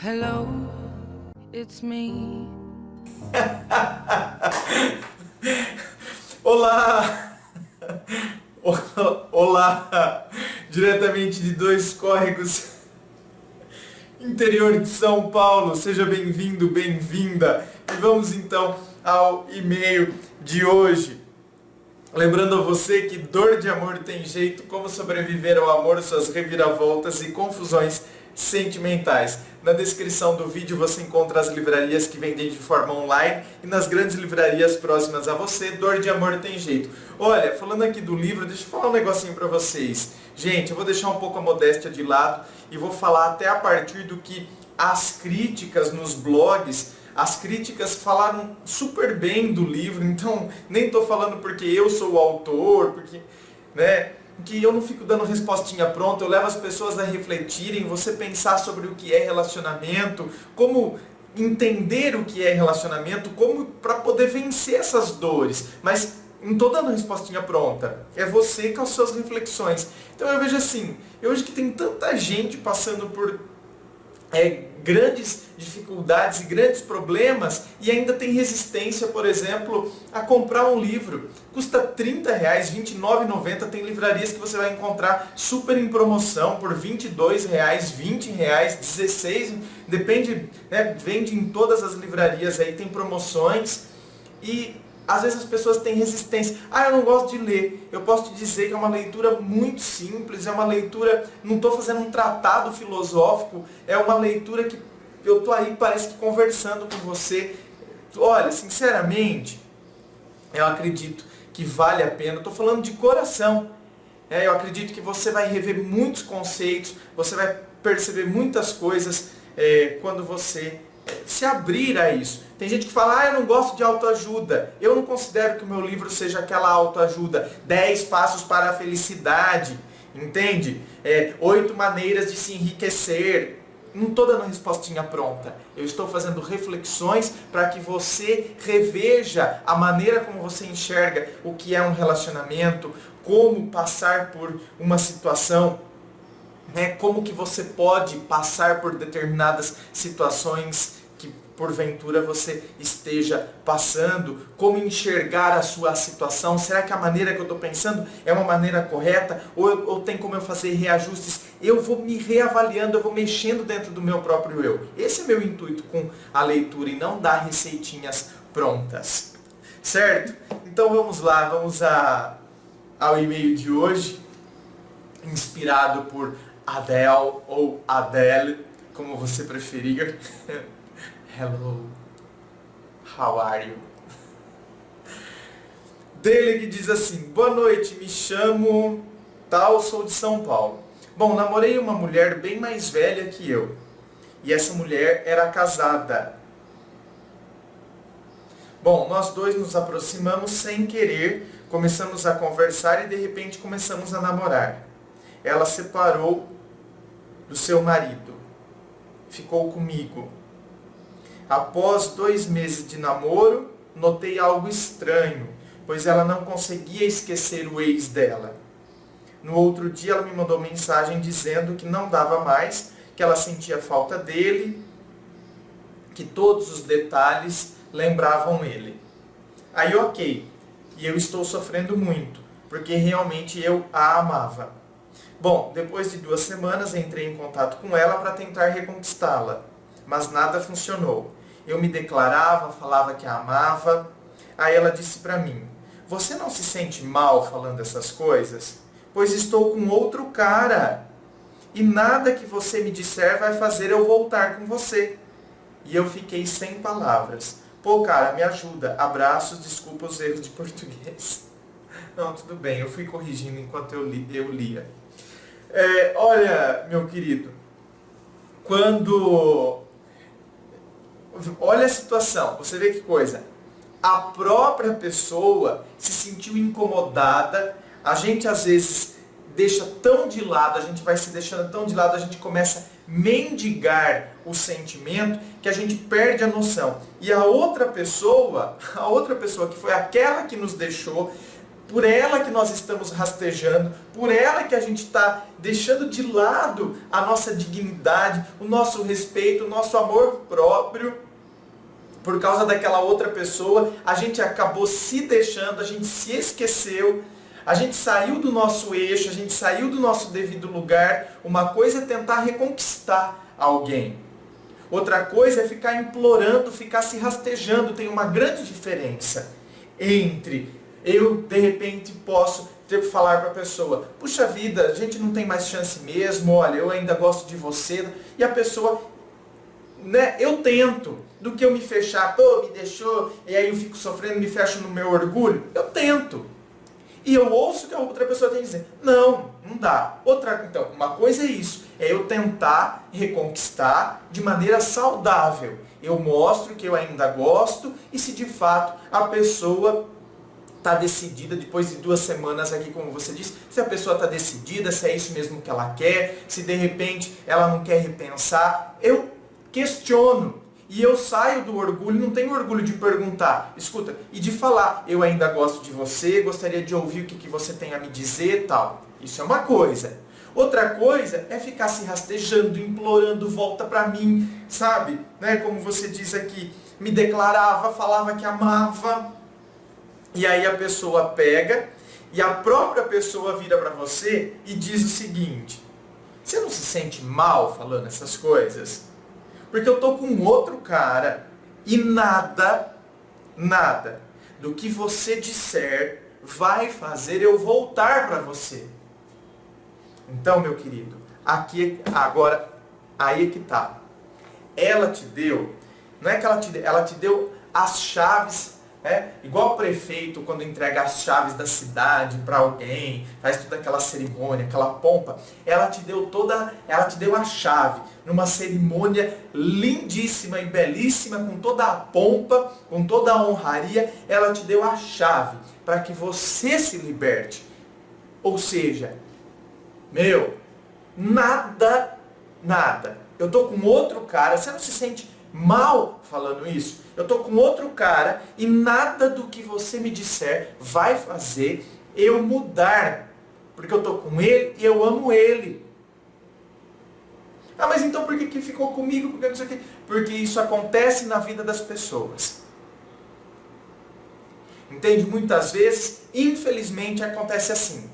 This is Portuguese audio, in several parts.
Hello, it's me. Olá! Olá! Diretamente de Dois Córregos, interior de São Paulo. Seja bem-vindo, bem-vinda. E vamos então ao e-mail de hoje. Lembrando a você que dor de amor tem jeito, como sobreviver ao amor, suas reviravoltas e confusões sentimentais. Na descrição do vídeo você encontra as livrarias que vendem de forma online e nas grandes livrarias próximas a você, Dor de Amor Tem Jeito. Olha, falando aqui do livro, deixa eu falar um negocinho pra vocês. Gente, eu vou deixar um pouco a modéstia de lado e vou falar até a partir do que as críticas nos blogs, as críticas falaram super bem do livro, então nem estou falando porque eu sou o autor, porque, né, que eu não fico dando respostinha pronta, eu levo as pessoas a refletirem, você pensar sobre o que é relacionamento, como entender o que é relacionamento, como para poder vencer essas dores, mas não estou dando respostinha pronta, é você com as suas reflexões. Então eu vejo assim, eu vejo que tem tanta gente passando por grandes dificuldades e grandes problemas e ainda tem resistência, por exemplo, a comprar um livro. Custa R$30, R$29,90, tem livrarias que você vai encontrar super em promoção por R$22, R$20, R$16, depende, né, vende em todas as livrarias aí, tem promoções e às vezes as pessoas têm resistência. Eu não gosto de ler. Eu posso te dizer que é uma leitura muito simples, é uma leitura, não estou fazendo um tratado filosófico, é uma leitura que eu estou aí, parece que conversando com você. Olha, sinceramente, eu acredito que vale a pena. Estou falando de coração. Eu acredito que você vai rever muitos conceitos, você vai perceber muitas coisas quando você se abrir a isso. Tem gente que fala, eu não gosto de autoajuda. Eu não considero que o meu livro seja aquela autoajuda. 10 passos para a felicidade. Entende? 8 maneiras de se enriquecer. Não estou dando respostinha pronta. Eu estou fazendo reflexões para que você reveja a maneira como você enxerga o que é um relacionamento, como passar por uma situação, como que você pode passar por determinadas situações que porventura você esteja passando, como enxergar a sua situação. Será que a maneira que eu estou pensando é uma maneira correta? Ou tem como eu fazer reajustes? Eu vou me reavaliando, eu vou mexendo dentro do meu próprio eu. Esse é meu intuito com a leitura e não dar receitinhas prontas. Certo? Então vamos lá, vamos ao e-mail de hoje, inspirado por Adele ou Adele, como você preferir. Hello, how are you? Dele que diz assim, boa noite, me chamo tal, sou de São Paulo. Bom, namorei uma mulher bem mais velha que eu. E essa mulher era casada. Bom, nós dois nos aproximamos sem querer, começamos a conversar e de repente começamos a namorar. Ela separou do seu marido. Ficou comigo. Após 2 meses de namoro, notei algo estranho, pois ela não conseguia esquecer o ex dela. No outro dia ela me mandou mensagem dizendo que não dava mais, que ela sentia falta dele, que todos os detalhes lembravam ele. Aí ok, e eu estou sofrendo muito, porque realmente eu a amava. Bom, depois de 2 semanas entrei em contato com ela para tentar reconquistá-la, mas nada funcionou. Eu me declarava, falava que a amava. Aí ela disse para mim, você não se sente mal falando essas coisas? Pois estou com outro cara. E nada que você me disser vai fazer eu voltar com você. E eu fiquei sem palavras. Pô, cara, me ajuda. Abraços, desculpa os erros de português. Não, tudo bem, eu fui corrigindo enquanto eu lia. Olha, meu querido, olha a situação, você vê que coisa. A própria pessoa se sentiu incomodada, a gente às vezes deixa tão de lado, a gente vai se deixando tão de lado, a gente começa a mendigar o sentimento que a gente perde a noção. E a outra pessoa que foi aquela que nos deixou, por ela que nós estamos rastejando, por ela que a gente está deixando de lado a nossa dignidade, o nosso respeito, o nosso amor próprio. Por causa daquela outra pessoa, a gente acabou se deixando, a gente se esqueceu, a gente saiu do nosso eixo, a gente saiu do nosso devido lugar. Uma coisa é tentar reconquistar alguém. Outra coisa é ficar implorando, ficar se rastejando. Tem uma grande diferença entre eu, de repente, posso ter que falar para a pessoa, puxa vida, a gente não tem mais chance mesmo, olha, eu ainda gosto de você. E a pessoa, né, eu tento, do que eu me fechar, pô, me deixou, e aí eu fico sofrendo, me fecho no meu orgulho. Eu tento. E eu ouço o que a outra pessoa tem a dizer. Não, não dá. Então, uma coisa é isso. É eu tentar reconquistar de maneira saudável. Eu mostro que eu ainda gosto e se de fato a pessoa está decidida, depois de 2 semanas aqui, como você disse, se a pessoa está decidida, se é isso mesmo que ela quer, se de repente ela não quer repensar, eu questiono. E eu saio do orgulho, não tenho orgulho de perguntar, escuta, e de falar, eu ainda gosto de você, gostaria de ouvir o que você tem a me dizer e tal. Isso é uma coisa. Outra coisa é ficar se rastejando, implorando, volta pra mim, sabe? Né? Como você diz aqui, me declarava, falava que amava, e aí a pessoa pega, e a própria pessoa vira pra você e diz o seguinte, você não se sente mal falando essas coisas? Porque eu tô com outro cara e nada do que você disser vai fazer eu voltar para você. Então, meu querido, aqui agora, aí é que tá. Ela te deu, não é que ela te deu as chaves. Igual o prefeito quando entrega as chaves da cidade para alguém, faz toda aquela cerimônia, aquela pompa, ela te deu a chave, numa cerimônia lindíssima e belíssima, com toda a pompa, com toda a honraria, ela te deu a chave para que você se liberte. Ou seja, nada, eu tô com outro cara, você não se sente mal falando isso? Eu tô com outro cara e nada do que você me disser vai fazer eu mudar. Porque eu tô com ele e eu amo ele. Ah, mas então por que ficou comigo? Porque não sei o quê. Porque isso acontece na vida das pessoas. Entende? Muitas vezes, infelizmente, acontece assim.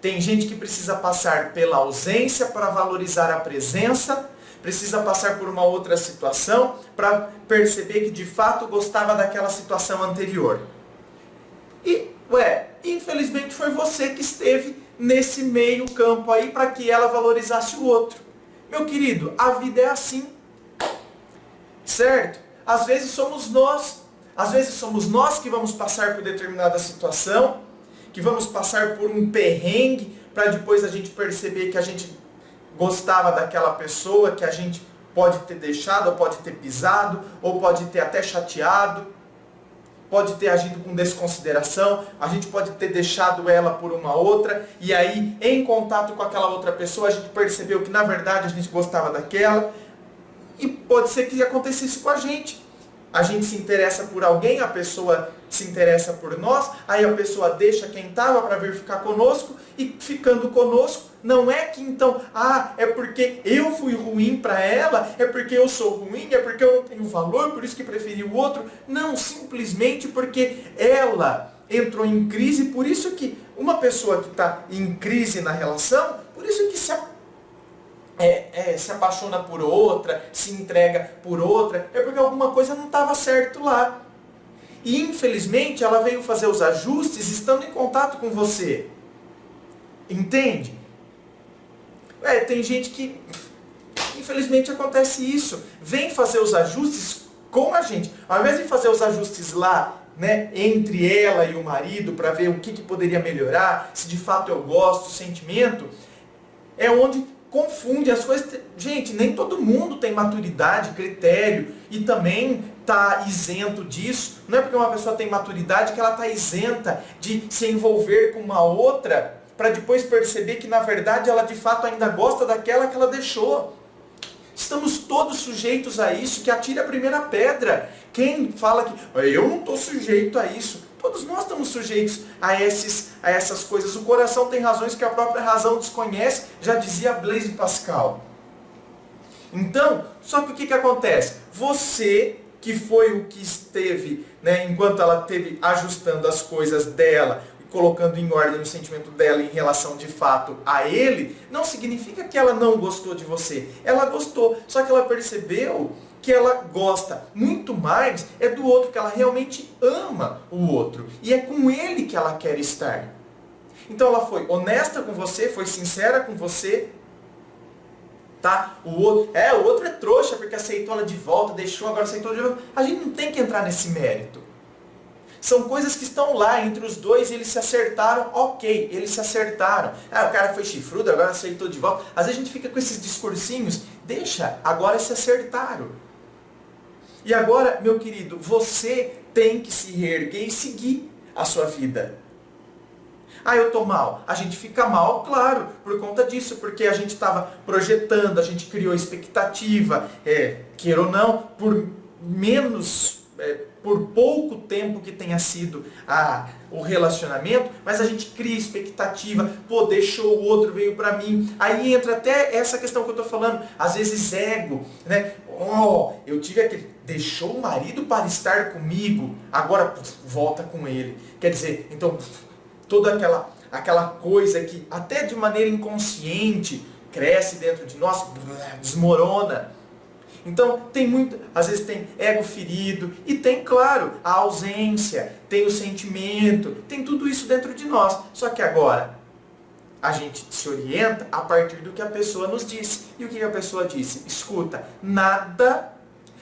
Tem gente que precisa passar pela ausência para valorizar a presença, precisa passar por uma outra situação para perceber que de fato gostava daquela situação anterior. E, infelizmente foi você que esteve nesse meio campo aí para que ela valorizasse o outro. Meu querido, a vida é assim. Certo? Às vezes somos nós que vamos passar por determinada situação, que vamos passar por um perrengue para depois a gente perceber que a gente gostava daquela pessoa, que a gente pode ter deixado, ou pode ter pisado, ou pode ter até chateado, pode ter agido com desconsideração, a gente pode ter deixado ela por uma outra, e aí, em contato com aquela outra pessoa, a gente percebeu que na verdade a gente gostava daquela, e pode ser que acontecesse com a gente. A gente se interessa por alguém, a pessoa se interessa por nós, aí a pessoa deixa quem estava para vir ficar conosco, e ficando conosco, não é que então, é porque eu fui ruim para ela, é porque eu sou ruim, é porque eu não tenho valor, por isso que preferi o outro. Não, simplesmente porque ela entrou em crise, por isso que uma pessoa que está em crise na relação, por isso que se apaixona por outra, se entrega por outra, é porque alguma coisa não estava certo lá. E infelizmente ela veio fazer os ajustes estando em contato com você. Entende? Tem gente que, infelizmente acontece isso, vem fazer os ajustes com a gente. Ao invés de fazer os ajustes lá, né, entre ela e o marido, para ver o que poderia melhorar, se de fato eu gosto, o sentimento, é onde confunde as coisas. Gente, nem todo mundo tem maturidade, critério, e também está isento disso. Não é porque uma pessoa tem maturidade que ela está isenta de se envolver com uma outra, para depois perceber que na verdade ela de fato ainda gosta daquela que ela deixou. Estamos todos sujeitos a isso, que atire a primeira pedra. Quem fala que eu não estou sujeito a isso? Todos nós estamos sujeitos a essas coisas. O coração tem razões que a própria razão desconhece, já dizia Blaise Pascal. Então, só que o que acontece? Você, que foi o que esteve, enquanto ela esteve ajustando as coisas dela, colocando em ordem o sentimento dela em relação de fato a ele, não significa que ela não gostou de você. Ela gostou, só que ela percebeu que ela gosta muito mais é do outro, que ela realmente ama o outro. E é com ele que ela quer estar. Então ela foi honesta com você, foi sincera com você. Tá? O outro é trouxa porque aceitou ela de volta, deixou, agora aceitou de volta. A gente não tem que entrar nesse mérito. São coisas que estão lá entre os dois e eles se acertaram, ok, eles se acertaram. O cara foi chifrudo, agora aceitou de volta. Às vezes a gente fica com esses discursinhos, deixa, agora se acertaram. E agora, meu querido, você tem que se reerguer e seguir a sua vida. Eu estou mal. A gente fica mal, claro, por conta disso, porque a gente estava projetando, a gente criou expectativa, queira ou não, por pouco tempo que tenha sido o relacionamento, mas a gente cria expectativa, deixou o outro, veio pra mim. Aí entra até essa questão que eu tô falando, às vezes ego, eu tive aquele, deixou o marido para estar comigo, agora volta com ele. Quer dizer, então, toda aquela coisa que até de maneira inconsciente cresce dentro de nós, desmorona. Então, às vezes tem ego ferido e tem, claro, a ausência, tem o sentimento, tem tudo isso dentro de nós. Só que agora, a gente se orienta a partir do que a pessoa nos disse. E o que a pessoa disse? Escuta, nada...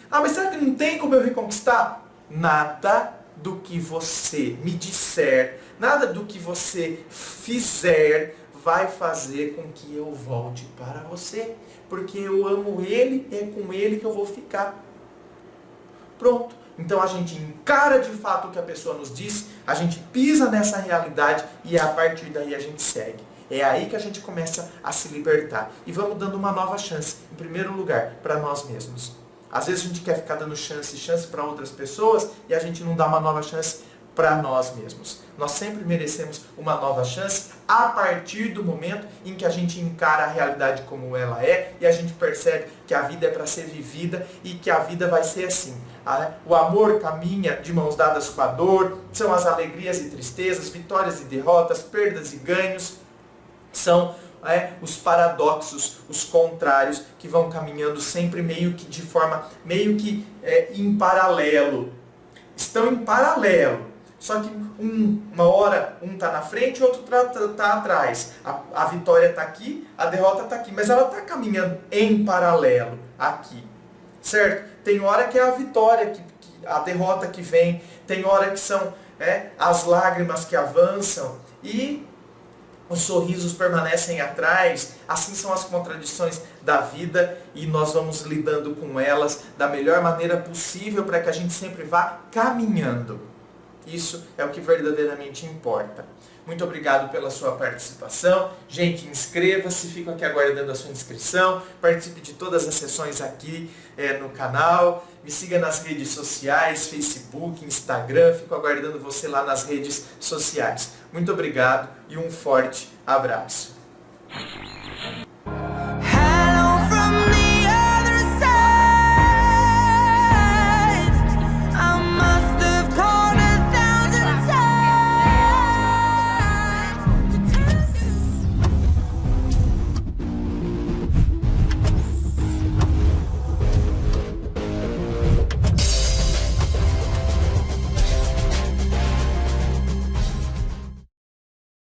mas será que não tem como eu reconquistar? Nada do que você me disser, nada do que você fizer vai fazer com que eu volte para você. Porque eu amo ele, é com ele que eu vou ficar. Pronto. Então a gente encara de fato o que a pessoa nos diz, a gente pisa nessa realidade e a partir daí a gente segue. É aí que a gente começa a se libertar. E vamos dando uma nova chance, em primeiro lugar, para nós mesmos. Às vezes a gente quer ficar dando chance para outras pessoas e a gente não dá uma nova chance para nós mesmos. Nós sempre merecemos uma nova chance a partir do momento em que a gente encara a realidade como ela é e a gente percebe que a vida é para ser vivida e que a vida vai ser assim. O amor caminha de mãos dadas com a dor, são as alegrias e tristezas, vitórias e derrotas, perdas e ganhos, são os paradoxos, os contrários que vão caminhando sempre meio que de forma, em paralelo. Estão em paralelo. Só que uma hora um está na frente e o outro está atrás. A vitória está aqui, a derrota está aqui. Mas ela está caminhando em paralelo aqui. Certo? Tem hora que é a vitória, a derrota que vem. Tem hora que são as lágrimas que avançam. E os sorrisos permanecem atrás. Assim são as contradições da vida. E nós vamos lidando com elas da melhor maneira possível para que a gente sempre vá caminhando. Isso é o que verdadeiramente importa. Muito obrigado pela sua participação. Gente, inscreva-se, fico aqui aguardando a sua inscrição. Participe de todas as sessões aqui no canal. Me siga nas redes sociais, Facebook, Instagram. Fico aguardando você lá nas redes sociais. Muito obrigado e um forte abraço.